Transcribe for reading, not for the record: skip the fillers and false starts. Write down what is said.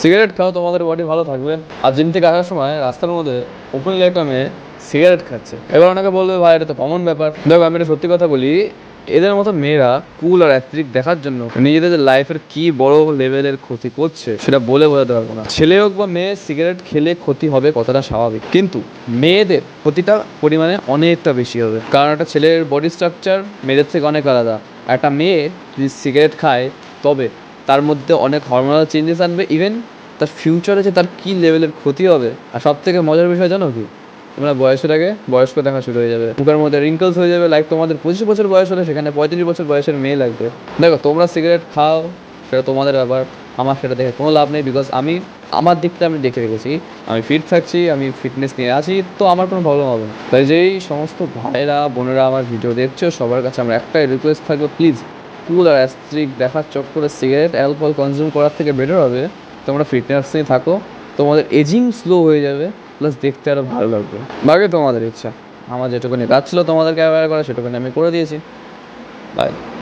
Cigarette খাও, তোমাদের body ভালো থাকবে। আর জিম থেকে আসার সময় রাস্তার মধ্যে ওপেনলি একটা মেয়ে সিগারেট খাচ্ছে। এবার অনেকে বলবে ভাই এটা তো কমন ব্যাপার। দেখো আমি একটা সত্যি কথা বলি, এদের মতো মেয়েরা কুল আর অ্যাথলিক দেখার জন্য নিজেদের লাইফের কি বড় লেভেলের ক্ষতি করছে সেটা বলে বোঝাতে পারবো না। ছেলে হোক বা মেয়ে, সিগারেট খেলে ক্ষতি হবে কথাটা স্বাভাবিক, কিন্তু মেয়েদের ক্ষতিটা পরিমাণে অনেকটা বেশি হবে। কারণ একটা ছেলের বডি স্ট্রাকচার মেয়েদের থেকে অনেক আলাদা। একটা মেয়ে যদি সিগারেট খায় তবে তার মধ্যে অনেক হরমোনাল চেঞ্জেস আনবে। ইভেন তার ফিউচারে যে তার কী লেভেলের ক্ষতি হবে। আর সব থেকে মজার বিষয় জানো কি, তোমরা বয়সের আগে বয়স্ক দেখা শুরু হয়ে যাবে, মুখের মধ্যে রিঙ্কলস হয়ে যাবে। লাইক তোমাদের 25 বছর বয়স হলে সেখানে 35 বছর বয়সের মেয়ে লাগবে। দেখো তোমরা সিগারেট খাও, সেটা তোমাদের ব্যাপার, আমার সেটা দেখে কোনো লাভ নেই। বিকজ আমি আমার দিকটা আমি দেখে রেখেছি, আমি ফিট থাকছি, আমি ফিটনেস নিয়ে আছি, তো আমার কোনো প্রবলেম হবে না। তাই যেই সমস্ত ভাইয়েরা বোনেরা আমার ভিডিও দেখছো সবার কাছে আমার একটাই রিকোয়েস্ট থাকবে, প্লিজ কুল আর অ্যাস্ট্রিক দেখার চক্করে সিগারেট অ্যালকোহল কনজিউম করার থেকে বেটার হবে তোমরা ফিটনেস নিয়ে থাকো। তোমাদের এজিং স্লো হয়ে যাবে, প্লাস দেখতে আরও ভালো লাগবে। বাকি তোমাদের ইচ্ছা। আমার যেটুকুনি কাজ ছিল তোমাদেরকে অ্যাওয়্যার করা সেটুকুনি আমি করে দিয়েছি। বাই।